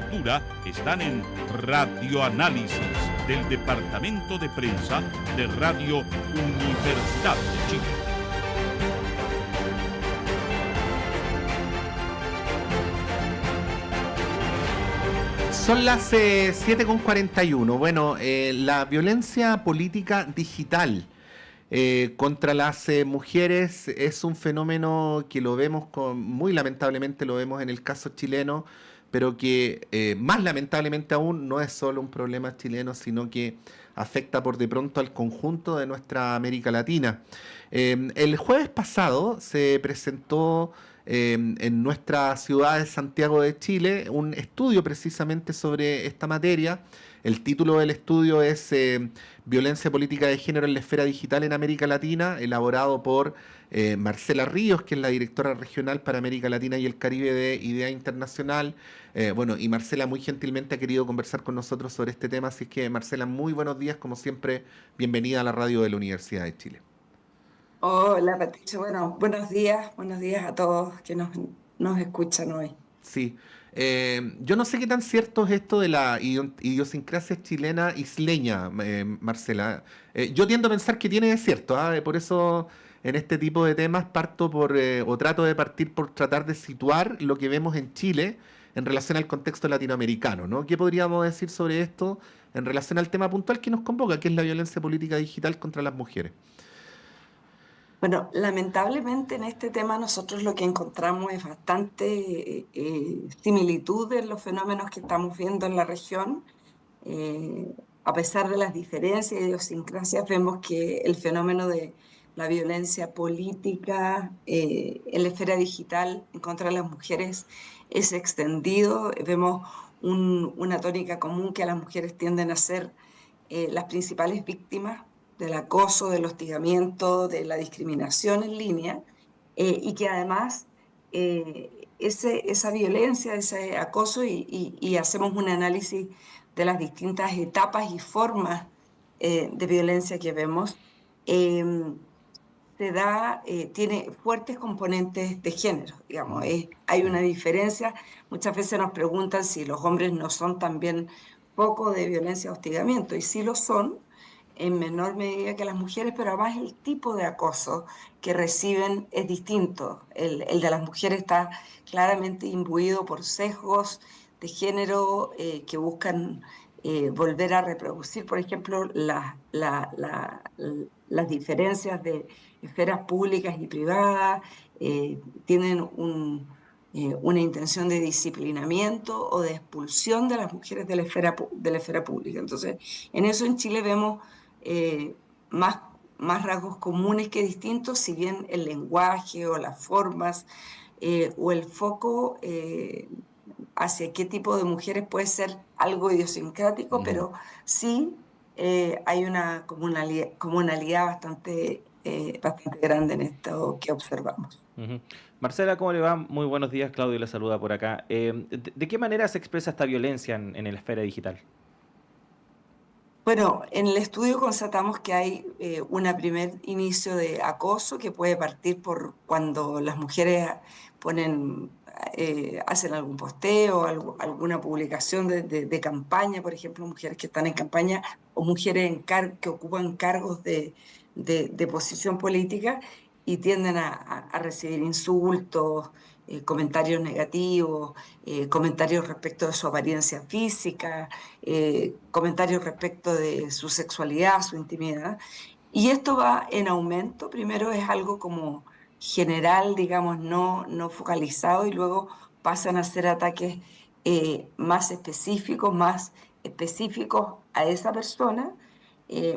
cultura están en Radioanálisis del Departamento de Prensa de Radio Universidad de Chile. Son las 7:41. Bueno, la violencia política digital contra las mujeres es un fenómeno que lo vemos muy lamentablemente lo vemos en el caso chileno, pero que más lamentablemente aún no es solo un problema chileno, sino que afecta por de pronto al conjunto de nuestra América Latina. El jueves pasado se presentó en nuestra ciudad de Santiago de Chile un estudio precisamente sobre esta materia. El título del estudio es Violencia política de género en la esfera digital en América Latina, elaborado por Marcela Ríos, que es la directora regional para América Latina y el Caribe de IDEA Internacional. Y Marcela muy gentilmente ha querido conversar con nosotros sobre este tema, así que Marcela, muy buenos días, como siempre, bienvenida a la radio de la Universidad de Chile. Hola Patricia, bueno, buenos días a todos que nos escuchan hoy. Sí, yo no sé qué tan cierto es esto de la idiosincrasia chilena isleña, Marcela. Yo tiendo a pensar que tiene de cierto, por eso en este tipo de temas parto o trato de partir por tratar de situar lo que vemos en Chile en relación al contexto latinoamericano, ¿no? ¿Qué podríamos decir sobre esto en relación al tema puntual que nos convoca, que es la violencia política digital contra las mujeres? Bueno, lamentablemente en este tema nosotros lo que encontramos es bastante similitud en los fenómenos que estamos viendo en la región. A pesar de las diferencias e idiosincrasias, vemos que el fenómeno de la violencia política en la esfera digital en contra de las mujeres es extendido. Vemos una tónica común que las mujeres tienden a ser las principales víctimas del acoso, del hostigamiento, de la discriminación en línea, y que además esa violencia, ese acoso, y hacemos un análisis de las distintas etapas y formas de violencia que vemos, tiene fuertes componentes de género, digamos. Hay una diferencia. Muchas veces nos preguntan si los hombres no son también foco de violencia o hostigamiento, y sí lo son, en menor medida que las mujeres, pero además el tipo de acoso que reciben es distinto. El de las mujeres está claramente imbuido por sesgos de género que buscan volver a reproducir, por ejemplo, las diferencias de esferas públicas y privadas, tienen una intención de disciplinamiento o de expulsión de las mujeres de la esfera pública. Entonces, en eso en Chile vemos más rasgos comunes que distintos, si bien el lenguaje o las formas o el foco hacia qué tipo de mujeres puede ser algo idiosincrático, pero sí hay una comunalidad bastante grande en esto que observamos. Marcela, ¿cómo le va? Muy buenos días, Claudio le saluda por acá. ¿De qué manera se expresa esta violencia en la esfera digital? Bueno, en el estudio constatamos que hay un primer inicio de acoso que puede partir por cuando las mujeres hacen algún posteo, alguna publicación de campaña, por ejemplo, mujeres que están en campaña o mujeres que ocupan cargos de posición política y tienden a recibir insultos, comentarios negativos, comentarios respecto de su apariencia física, comentarios respecto de su sexualidad, su intimidad. Y esto va en aumento. Primero es algo como general, digamos, no focalizado, y luego pasan a ser ataques más específicos a esa persona.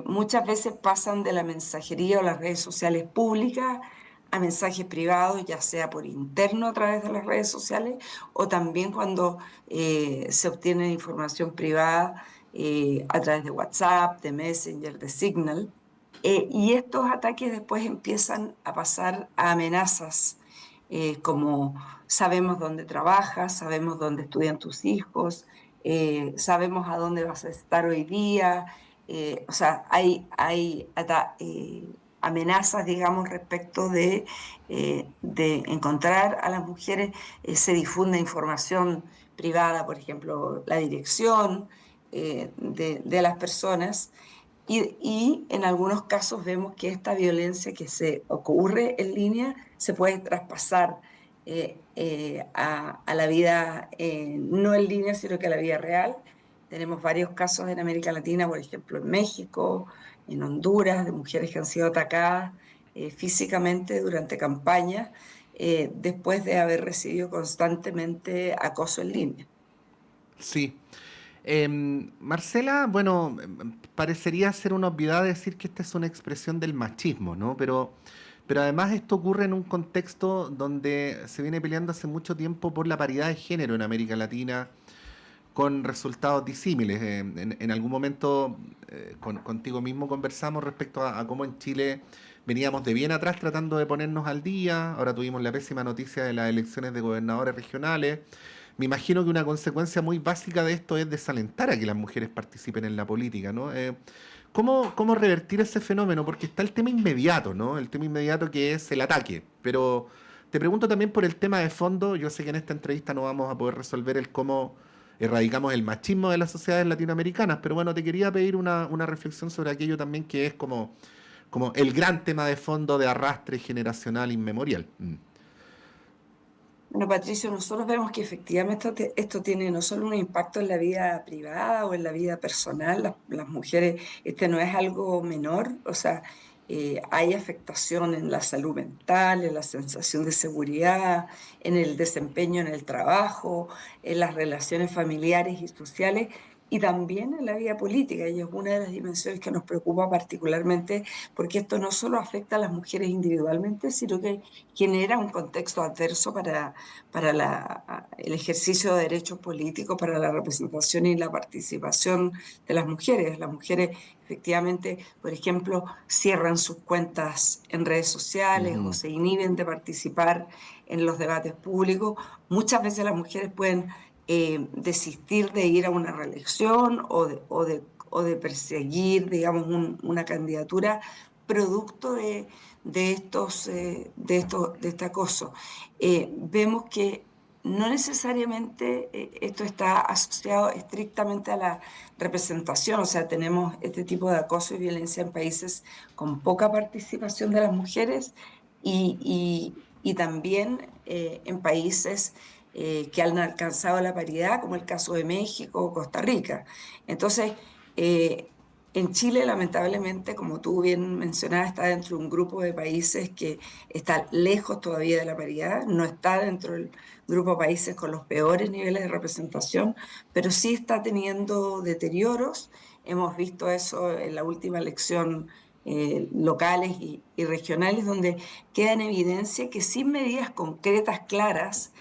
Muchas veces pasan de la mensajería o las redes sociales públicas a mensajes privados, ya sea por interno a través de las redes sociales o también cuando se obtiene información privada a través de WhatsApp, de Messenger, de Signal. Y estos ataques después empiezan a pasar a amenazas, como sabemos dónde trabajas, sabemos dónde estudian tus hijos, sabemos a dónde vas a estar hoy día. O sea, hay amenazas, digamos, respecto de encontrar a las mujeres. Se difunde información privada, por ejemplo, la dirección de las personas. Y en algunos casos vemos que esta violencia que se ocurre en línea se puede traspasar a la vida no en línea, sino que a la vida real. Tenemos varios casos en América Latina, por ejemplo en México, en Honduras, de mujeres que han sido atacadas físicamente durante campañas después de haber recibido constantemente acoso en línea. Sí. Marcela, bueno, parecería ser una obviedad decir que esta es una expresión del machismo, ¿no? Pero además esto ocurre en un contexto donde se viene peleando hace mucho tiempo por la paridad de género en América Latina, con resultados disímiles. En algún momento contigo mismo conversamos respecto a cómo en Chile veníamos de bien atrás tratando de ponernos al día. Ahora tuvimos la pésima noticia de las elecciones de gobernadores regionales. Me imagino que una consecuencia muy básica de esto es desalentar a que las mujeres participen en la política, ¿no? ¿Cómo revertir ese fenómeno? Porque está el tema inmediato, ¿no? El tema inmediato que es el ataque. Pero te pregunto también por el tema de fondo. Yo sé que en esta entrevista no vamos a poder resolver el cómo erradicamos el machismo de las sociedades latinoamericanas, pero bueno, te quería pedir una reflexión sobre aquello también que es como el gran tema de fondo de arrastre generacional inmemorial. Bueno, Patricio, nosotros vemos que efectivamente esto tiene no solo un impacto en la vida privada o en la vida personal, las mujeres, no es algo menor, o sea, hay afectación en la salud mental, en la sensación de seguridad, en el desempeño en el trabajo, en las relaciones familiares y sociales, y también en la vida política. Y es una de las dimensiones que nos preocupa particularmente, porque esto no solo afecta a las mujeres individualmente, sino que genera un contexto adverso para el ejercicio de derechos políticos, para la representación y la participación de las mujeres. Las mujeres efectivamente, por ejemplo, cierran sus cuentas en redes sociales o Ujú. se inhiben de participar en los debates públicos. Muchas veces las mujeres pueden desistir de ir a una reelección o de perseguir, digamos, una candidatura producto de este acoso. Vemos que no necesariamente esto está asociado estrictamente a la representación, o sea, tenemos este tipo de acoso y violencia en países con poca participación de las mujeres y también en países que han alcanzado la paridad, como el caso de México o Costa Rica. Entonces, eh, en Chile, lamentablemente, como tú bien mencionabas, está dentro de un grupo de países que está lejos todavía de la paridad, no está dentro del grupo de países con los peores niveles de representación, pero sí está teniendo deterioros. Hemos visto eso en la última elección locales y regionales, donde queda en evidencia que sin medidas concretas, claras,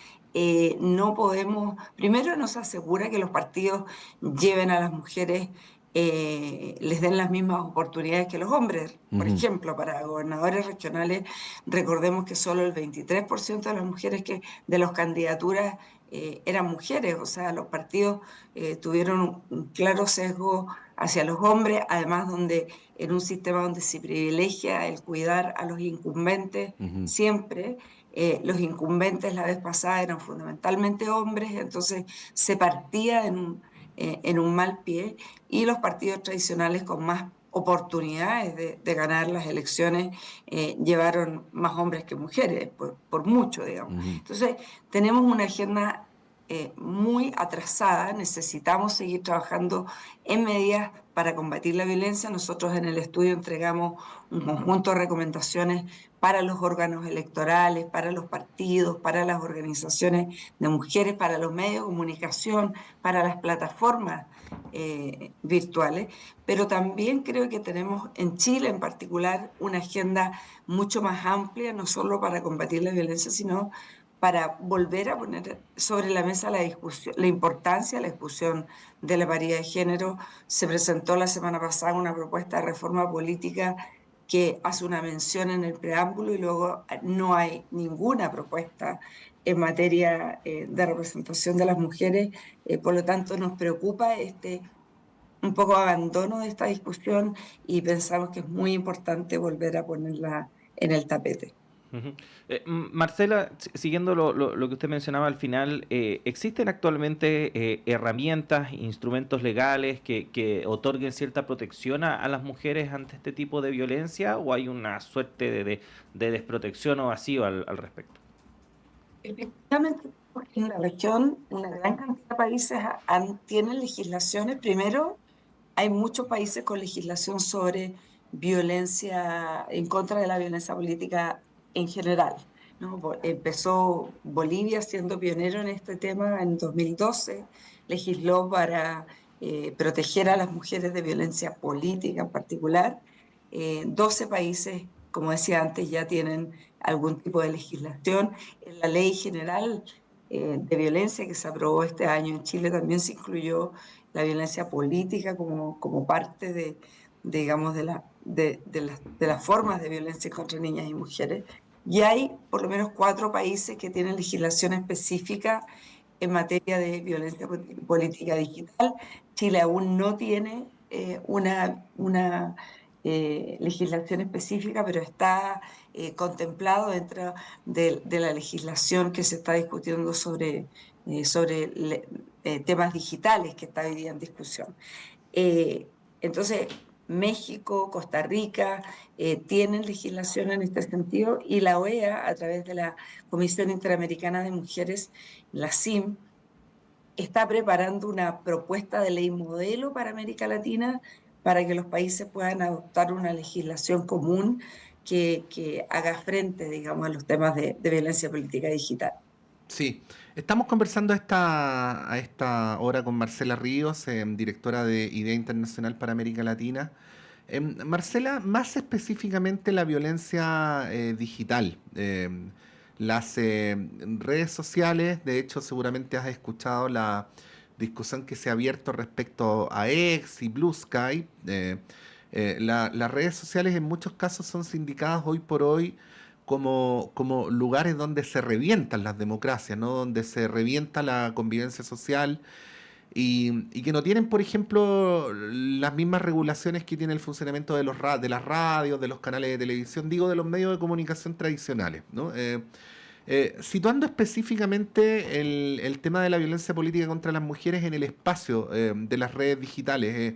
no podemos, primero nos asegura que los partidos lleven a las mujeres, les den las mismas oportunidades que los hombres. Por Ujú. ejemplo, para gobernadores regionales, recordemos que solo el 23% de las mujeres de las candidaturas eran mujeres, o sea, los partidos tuvieron un claro sesgo hacia los hombres, además donde en un sistema donde se privilegia el cuidar a los incumbentes Ujú. siempre. Los incumbentes la vez pasada eran fundamentalmente hombres, entonces se partía en un mal pie y los partidos tradicionales con más oportunidades de ganar las elecciones llevaron más hombres que mujeres, por mucho, digamos. Ujú. Entonces, tenemos una agenda muy atrasada, necesitamos seguir trabajando en medidas para combatir la violencia. Nosotros en el estudio entregamos un conjunto de recomendaciones para los órganos electorales, para los partidos, para las organizaciones de mujeres, para los medios de comunicación, para las plataformas virtuales, pero también creo que tenemos en Chile en particular una agenda mucho más amplia, no solo para combatir la violencia, sino para volver a poner sobre la mesa la discusión, la importancia de la discusión de la paridad de género. Se presentó la semana pasada una propuesta de reforma política que hace una mención en el preámbulo y luego no hay ninguna propuesta en materia de representación de las mujeres. Por lo tanto, nos preocupa un poco abandono de esta discusión y pensamos que es muy importante volver a ponerla en el tapete. Ujú. Marcela, siguiendo lo que usted mencionaba al final, ¿existen actualmente herramientas, instrumentos legales que otorguen cierta protección a las mujeres ante este tipo de violencia o hay una suerte de desprotección o vacío al respecto? Efectivamente, porque en la región una gran cantidad de países tienen legislaciones. Primero, hay muchos países con legislación sobre violencia, en contra de la violencia política en general, ¿no? Empezó Bolivia siendo pionero en este tema en 2012, legisló para proteger a las mujeres de violencia política en particular. 12 países, como decía antes, ya tienen algún tipo de legislación. En la ley general de violencia que se aprobó este año en Chile también se incluyó la violencia política como parte digamos, de las formas de violencia contra niñas y mujeres. Y hay por lo menos 4 países que tienen legislación específica en materia de violencia política digital. Chile aún no tiene una legislación específica, pero está contemplado dentro de la legislación que se está discutiendo sobre temas digitales que está hoy día en discusión. Entonces, México, Costa Rica tienen legislación en este sentido y la OEA, a través de la Comisión Interamericana de Mujeres, la CIM, está preparando una propuesta de ley modelo para América Latina para que los países puedan adoptar una legislación común que haga frente, digamos, a los temas de violencia política digital. Sí, estamos conversando a esta hora con Marcela Ríos, directora de Idea Internacional para América Latina. Marcela, más específicamente la violencia digital, las redes sociales, de hecho seguramente has escuchado la discusión que se ha abierto respecto a X y Blue Sky. Las redes sociales en muchos casos son sindicadas hoy por hoy como lugares donde se revientan las democracias, ¿no? Donde se revienta la convivencia social y que no tienen, por ejemplo, las mismas regulaciones que tiene el funcionamiento de las radios, de los canales de televisión, digo, de los medios de comunicación tradicionales, ¿no? Situando específicamente el tema de la violencia política contra las mujeres en el espacio de las redes digitales,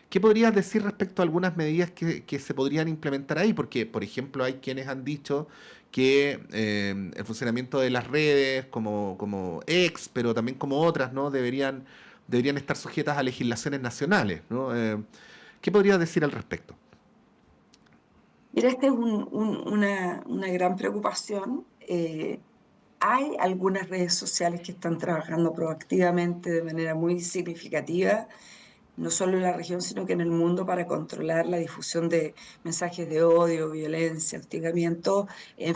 ¿qué podrías decir respecto a algunas medidas que se podrían implementar ahí? Porque, por ejemplo, hay quienes han dicho que el funcionamiento de las redes como X, pero también como otras, ¿no? Deberían estar sujetas a legislaciones nacionales, ¿no? ¿Qué podrías decir al respecto? Mira, esta es una gran preocupación. Hay algunas redes sociales que están trabajando proactivamente de manera muy significativa, no solo en la región, sino que en el mundo, para controlar la difusión de mensajes de odio, violencia, hostigamiento,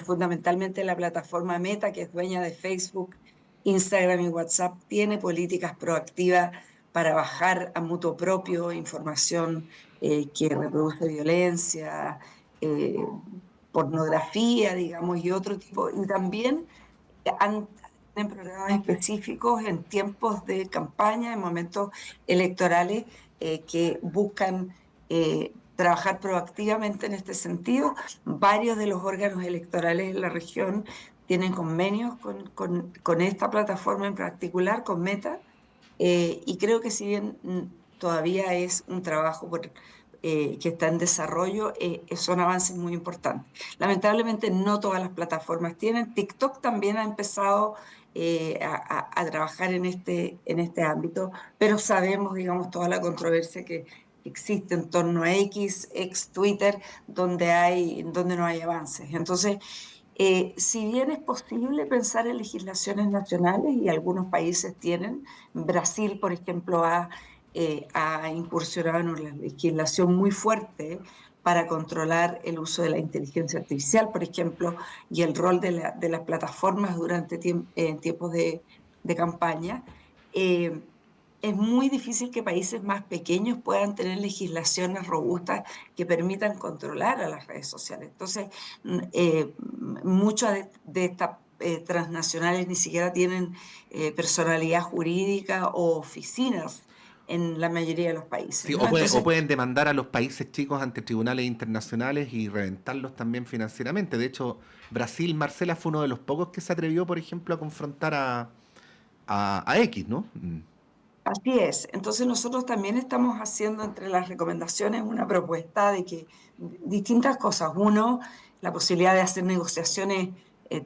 fundamentalmente la plataforma Meta, que es dueña de Facebook, Instagram y WhatsApp, tiene políticas proactivas para bajar a mutuo propio información que reproduce violencia, eh, pornografía, digamos, y otro tipo, y también han en programas específicos en tiempos de campaña, en momentos electorales, que buscan trabajar proactivamente en este sentido. Varios de los órganos electorales en la región tienen convenios con esta plataforma en particular, con Meta, y creo que si bien todavía es un trabajo que está en desarrollo, son avances muy importantes. Lamentablemente no todas las plataformas tienen. TikTok también ha empezado a trabajar en este ámbito, pero sabemos, digamos, toda la controversia que existe en torno a ex Twitter, donde no hay avances. Entonces, si bien es posible pensar en legislaciones nacionales y algunos países tienen, Brasil, por ejemplo, ha incursionado en una legislación muy fuerte para controlar el uso de la inteligencia artificial, por ejemplo, y el rol de las plataformas durante tiempos de campaña. Eh, es muy difícil que países más pequeños puedan tener legislaciones robustas que permitan controlar a las redes sociales. Entonces, muchas de estas transnacionales ni siquiera tienen personalidad jurídica o oficinas en la mayoría de los países, Sí, ¿no? o Entonces, pueden demandar a los países chicos ante tribunales internacionales y reventarlos también financieramente. De hecho, Brasil, Marcela, fue uno de los pocos que se atrevió, por ejemplo, a confrontar a X, ¿no? así es. Entonces nosotros también estamos haciendo entre las recomendaciones una propuesta de que distintas cosas. Uno, la posibilidad de hacer negociaciones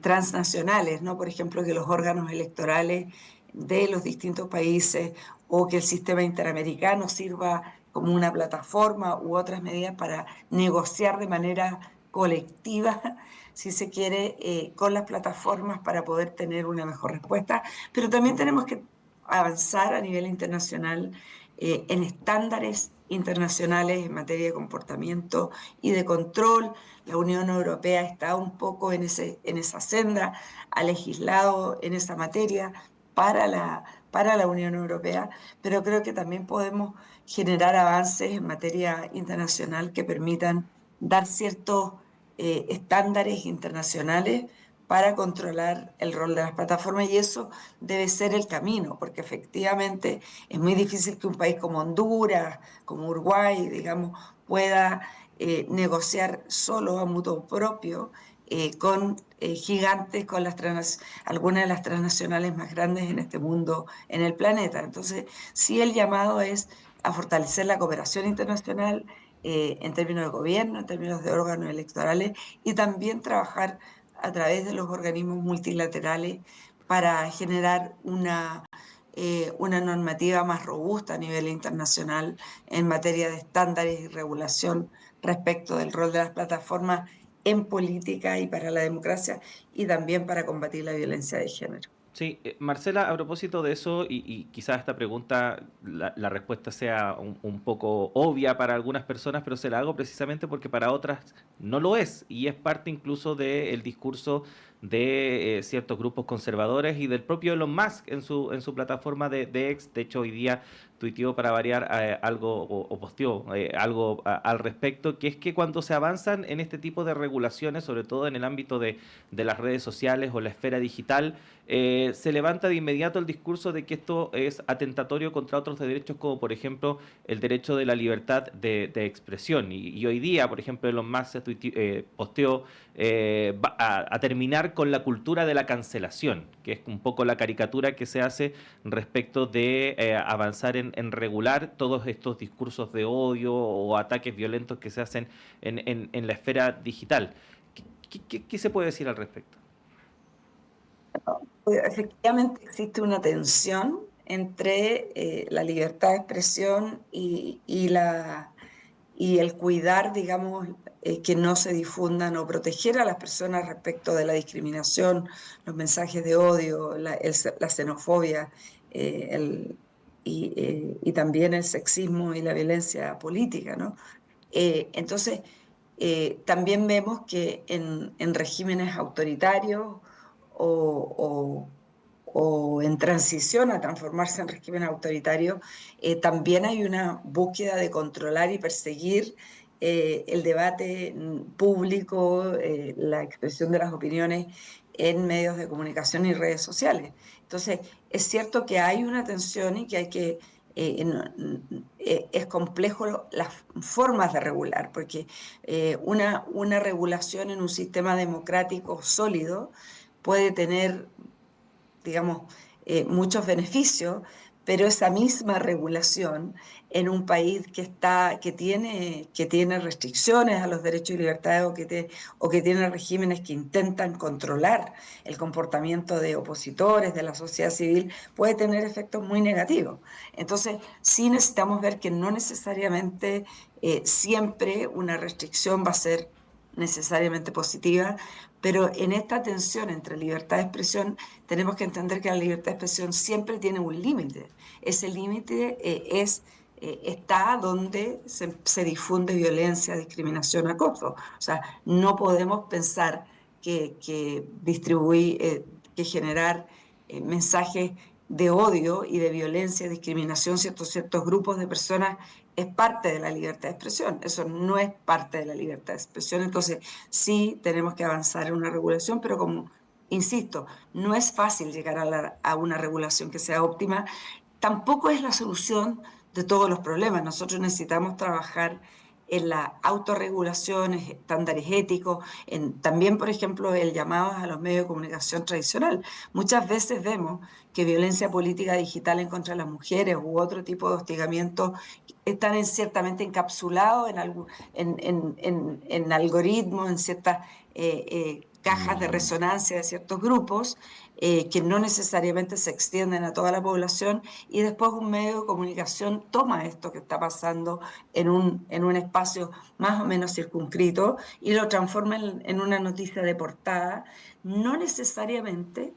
transnacionales, ¿no? Por ejemplo, que los órganos electorales de los distintos países o que el sistema interamericano sirva como una plataforma u otras medidas para negociar de manera colectiva, si se quiere, con las plataformas para poder tener una mejor respuesta. Pero también tenemos que avanzar a nivel internacional en estándares internacionales en materia de comportamiento y de control. La Unión Europea está un poco en esa senda, ha legislado en esa materia para la Unión Europea, pero creo que también podemos generar avances en materia internacional que permitan dar ciertos estándares internacionales para controlar el rol de las plataformas y eso debe ser el camino, porque efectivamente es muy difícil que un país como Honduras, como Uruguay, digamos, pueda negociar solo a mutuo propio con gigantes, con algunas de las transnacionales más grandes en este mundo, en el planeta. Entonces, sí el llamado es a fortalecer la cooperación internacional en términos de gobierno, en términos de órganos electorales y también trabajar a través de los organismos multilaterales para generar una normativa más robusta a nivel internacional en materia de estándares y regulación respecto del rol de las plataformas en política y para la democracia y también para combatir la violencia de género. Sí, Marcela, a propósito de eso, y quizás esta pregunta, la respuesta sea un poco obvia para algunas personas, pero se la hago precisamente porque para otras no lo es, y es parte incluso del discurso de ciertos grupos conservadores y del propio Elon Musk en su plataforma de X. De hecho, hoy día tuiteó para variar algo o posteó algo al respecto, que es que cuando se avanzan en este tipo de regulaciones, sobre todo en el ámbito de las redes sociales o la esfera digital, se levanta de inmediato el discurso de que esto es atentatorio contra otros derechos, como por ejemplo el derecho de la libertad de expresión. Y hoy día, por ejemplo, Elon Musk posteó va a terminar con la cultura de la cancelación, que es un poco la caricatura que se hace respecto de avanzar en regular todos estos discursos de odio o ataques violentos que se hacen en la esfera digital. ¿Qué se puede decir al respecto? Efectivamente existe una tensión entre la libertad de expresión y el cuidar, digamos, que no se difundan o proteger a las personas respecto de la discriminación, los mensajes de odio, la xenofobia y también el sexismo y la violencia política, ¿no? Entonces, también vemos que en regímenes autoritarios o, o en transición a transformarse en régimen autoritario, también hay una búsqueda de controlar y perseguir el debate público, la expresión de las opiniones en medios de comunicación y redes sociales. Entonces, es cierto que hay una tensión y que hay que es complejo las formas de regular, porque una regulación en un sistema democrático sólido puede tener, digamos, muchos beneficios, pero esa misma regulación en un país que tiene restricciones a los derechos y libertades o que tiene regímenes que intentan controlar el comportamiento de opositores, de la sociedad civil, puede tener efectos muy negativos. Entonces, sí necesitamos ver que no necesariamente siempre una restricción va a ser necesariamente positiva, pero en esta tensión entre libertad de expresión tenemos que entender que la libertad de expresión siempre tiene un límite. Ese límite está donde se difunde violencia, discriminación, acoso. O sea, no podemos pensar que generar mensajes de odio y de violencia, discriminación, ciertos grupos de personas es parte de la libertad de expresión. Eso no es parte de la libertad de expresión. Entonces, sí tenemos que avanzar en una regulación, pero como insisto, no es fácil llegar a una regulación que sea óptima. Tampoco es la solución de todos los problemas. Nosotros necesitamos trabajar en la autorregulación, estándares éticos, también, por ejemplo, el llamado a los medios de comunicación tradicional. Muchas veces vemos que violencia política digital en contra de las mujeres u otro tipo de hostigamiento están ciertamente encapsulados en algoritmos, en ciertas cajas de resonancia de ciertos grupos, que no necesariamente se extienden a toda la población, y después un medio de comunicación toma esto que está pasando en un espacio más o menos circunscrito y lo transforma en una noticia de portada, no necesariamente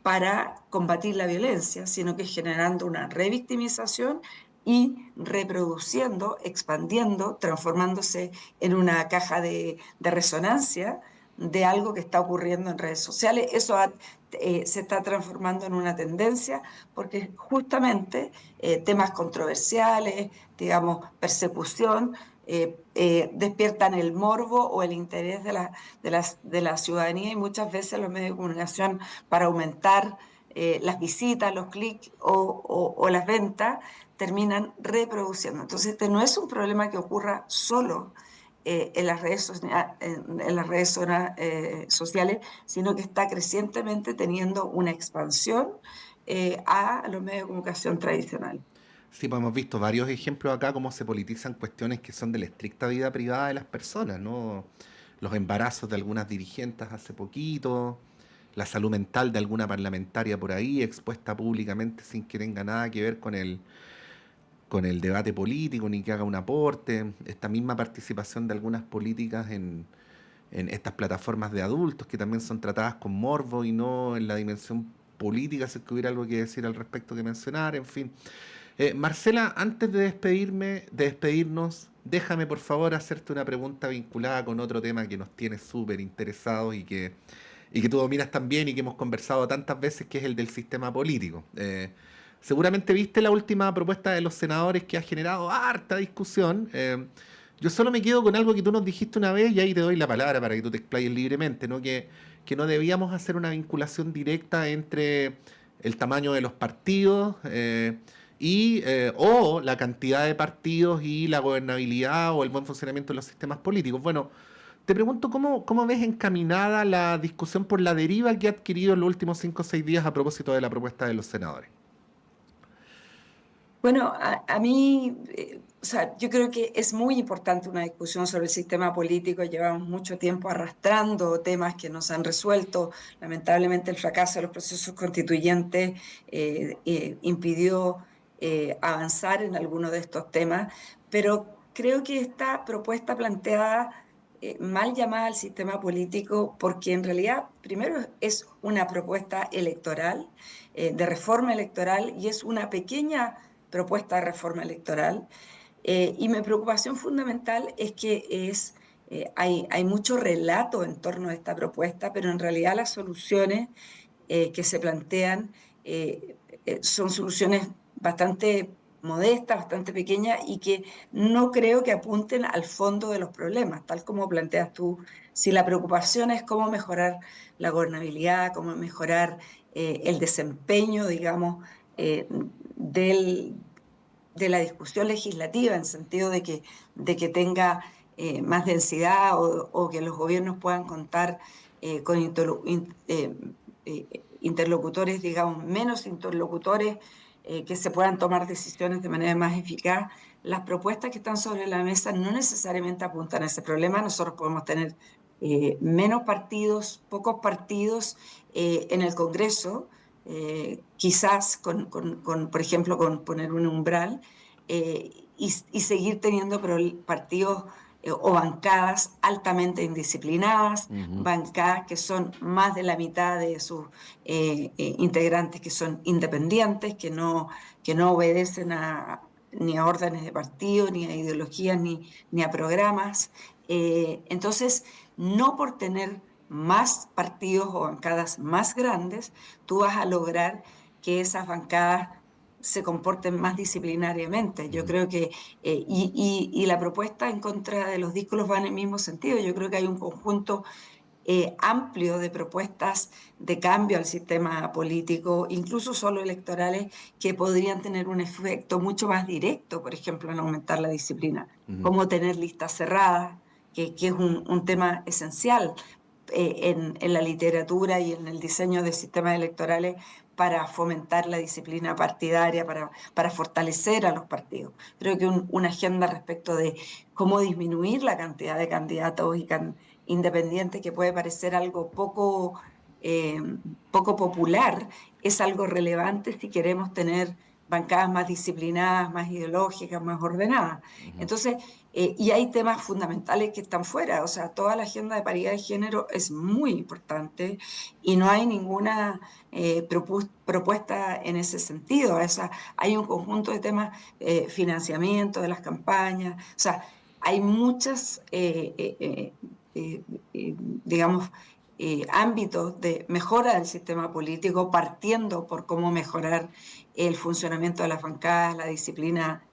para combatir la violencia, sino que generando una revictimización y reproduciendo, expandiendo, transformándose en una caja de resonancia de algo que está ocurriendo en redes sociales. Eso se está transformando en una tendencia porque justamente temas controversiales, digamos, persecución, despiertan el morbo o el interés de la ciudadanía, y muchas veces los medios de comunicación, para aumentar las visitas, los clics o las ventas, terminan reproduciendo. Entonces, este no es un problema que ocurra solo en las redes sociales, sino que está crecientemente teniendo una expansión a los medios de comunicación tradicionales. Sí, pues hemos visto varios ejemplos acá cómo se politizan cuestiones que son de la estricta vida privada de las personas, ¿no? Los embarazos de algunas dirigentes hace poquito, la salud mental de alguna parlamentaria por ahí, expuesta públicamente sin que tenga nada que ver con el debate político, ni que haga un aporte, esta misma participación de algunas políticas en estas plataformas de adultos que también son tratadas con morbo y no en la dimensión política, si es que hubiera algo que decir al respecto que mencionar, en fin. Marcela, antes de despedirnos, déjame por favor hacerte una pregunta vinculada con otro tema que nos tiene súper interesados y que tú dominas también y que hemos conversado tantas veces, que es el del sistema político. Seguramente viste la última propuesta de los senadores que ha generado harta discusión. Yo solo me quedo con algo que tú nos dijiste una vez, y ahí te doy la palabra para que tú te explayes libremente, ¿no? Que no debíamos hacer una vinculación directa entre el tamaño de los partidos o la cantidad de partidos y la gobernabilidad o el buen funcionamiento de los sistemas políticos. Bueno, te pregunto, ¿cómo ves encaminada la discusión por la deriva que ha adquirido en los últimos 5 o 6 días a propósito de la propuesta de los senadores? Bueno, a mí, o sea, yo creo que es muy importante una discusión sobre el sistema político. Llevamos mucho tiempo arrastrando temas que no se han resuelto. Lamentablemente, el fracaso de los procesos constituyentes impidió avanzar en algunos de estos temas, pero creo que esta propuesta planteada, mal llamada al sistema político, porque en realidad primero es una propuesta electoral, de reforma electoral, y es una pequeña propuesta de reforma electoral, y mi preocupación fundamental es que hay mucho relato en torno a esta propuesta, pero en realidad las soluciones que se plantean son soluciones bastante modestas, bastante pequeñas, y que no creo que apunten al fondo de los problemas, tal como planteas tú. Si la preocupación es cómo mejorar la gobernabilidad, cómo mejorar el desempeño, digamos, de la discusión legislativa, en sentido de que tenga más densidad, o que los gobiernos puedan contar con interlocutores, digamos, menos interlocutores, que se puedan tomar decisiones de manera más eficaz. Las propuestas que están sobre la mesa no necesariamente apuntan a ese problema. Nosotros podemos tener menos partidos, pocos partidos en el Congreso, quizás por ejemplo, con poner un umbral, y seguir teniendo partidos o bancadas altamente indisciplinadas, bancadas que son más de la mitad de sus integrantes que son independientes, que no obedecen ni a órdenes de partido, ni a ideologías, ni a programas. Entonces, no por tener más partidos o bancadas más grandes, tú vas a lograr que esas bancadas se comporten más disciplinariamente. Yo creo que, y la propuesta en contra de los díscolos va en el mismo sentido. Yo creo que hay un conjunto amplio de propuestas de cambio al sistema político, incluso solo electorales, que podrían tener un efecto mucho más directo, por ejemplo, en aumentar la disciplina, como tener listas cerradas, que es un tema esencial en la literatura y en el diseño de sistemas electorales para fomentar la disciplina partidaria, para fortalecer a los partidos. Creo que una agenda respecto de cómo disminuir la cantidad de candidatos independientes, que puede parecer algo poco popular, es algo relevante si queremos tener bancadas más disciplinadas, más ideológicas, más ordenadas. Entonces, y hay temas fundamentales que están fuera, o sea, toda la agenda de paridad de género es muy importante y no hay ninguna propuesta en ese sentido. O sea, hay un conjunto de temas, financiamiento de las campañas, o sea, hay muchas, digamos, ámbitos de mejora del sistema político, partiendo por cómo mejorar el funcionamiento de las bancadas, la disciplina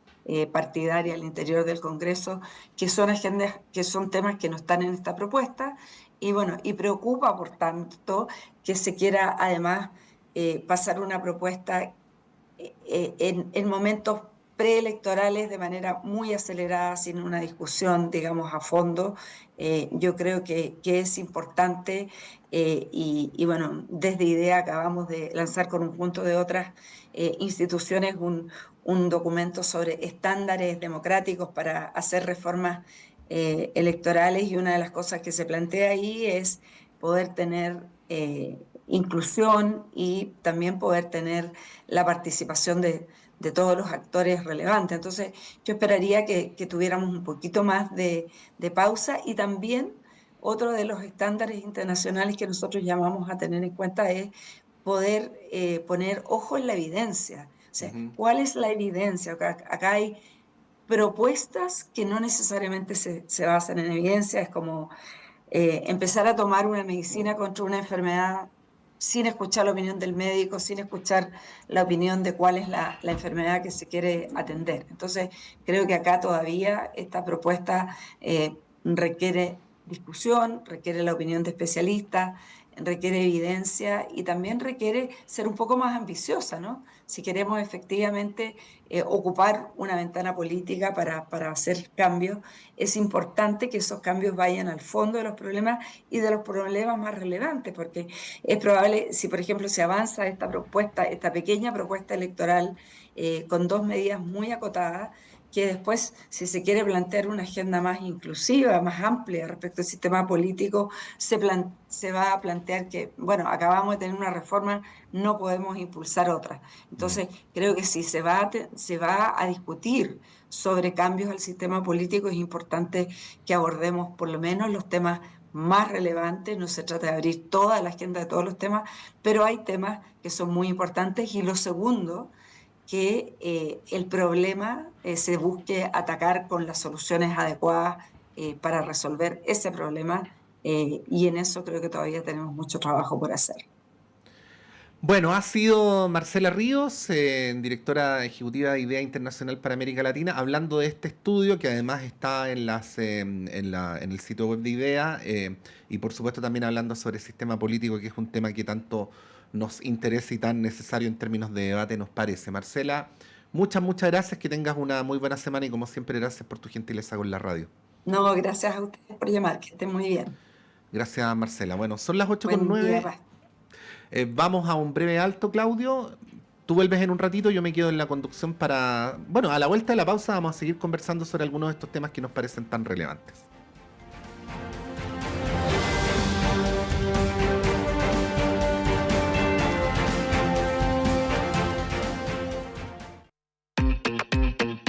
partidaria al interior del Congreso, que son agendas, que son temas que no están en esta propuesta, y bueno, y preocupa por tanto que se quiera además pasar una propuesta en momentos preelectorales de manera muy acelerada, sin una discusión, digamos, a fondo. Yo creo que es importante y bueno, desde IDEA acabamos de lanzar con un conjunto de otras instituciones un documento sobre estándares democráticos para hacer reformas electorales, y una de las cosas que se plantea ahí es poder tener inclusión y también poder tener la participación de todos los actores relevantes. Entonces, yo esperaría que tuviéramos un poquito más de pausa, y también otro de los estándares internacionales que nosotros llamamos a tener en cuenta es poder poner ojo en la evidencia. O sea, ¿cuál es la evidencia? Acá hay propuestas que no necesariamente se basan en evidencia. Es como empezar a tomar una medicina contra una enfermedad sin escuchar la opinión del médico, sin escuchar la opinión de cuál es la enfermedad que se quiere atender. Entonces, creo que acá todavía esta propuesta requiere discusión, requiere la opinión de especialistas, requiere evidencia y también requiere ser un poco más ambiciosa, ¿no? Si queremos efectivamente ocupar una ventana política para hacer cambios, es importante que esos cambios vayan al fondo de los problemas y de los problemas más relevantes, porque es probable, si por ejemplo se avanza esta propuesta, esta pequeña propuesta electoral con dos medidas muy acotadas, que después, si se quiere plantear una agenda más inclusiva, más amplia respecto al sistema político, se va a plantear que, bueno, acabamos de tener una reforma, no podemos impulsar otra. Entonces, creo que si se va a discutir sobre cambios al sistema político, es importante que abordemos por lo menos los temas más relevantes. No se trata de abrir toda la agenda de todos los temas, pero hay temas que son muy importantes. Y lo segundo, que el problema se busque atacar con las soluciones adecuadas para resolver ese problema, y en eso creo que todavía tenemos mucho trabajo por hacer. Bueno, ha sido Marcela Ríos, directora ejecutiva de IDEA Internacional para América Latina, hablando de este estudio que además está en el sitio web de IDEA, y por supuesto también hablando sobre el sistema político, que es un tema que tanto nos interesa y tan necesario en términos de debate nos parece. Marcela, muchas gracias, que tengas una muy buena semana y como siempre gracias por tu gentileza con la radio. No, gracias a ustedes por llamar, que estén muy bien. Gracias, Marcela. Bueno, son las 8:09. Buen día. Vamos a un breve alto, Claudio. Tú vuelves en un ratito, yo me quedo en la conducción para... Bueno, a la vuelta de la pausa vamos a seguir conversando sobre algunos de estos temas que nos parecen tan relevantes.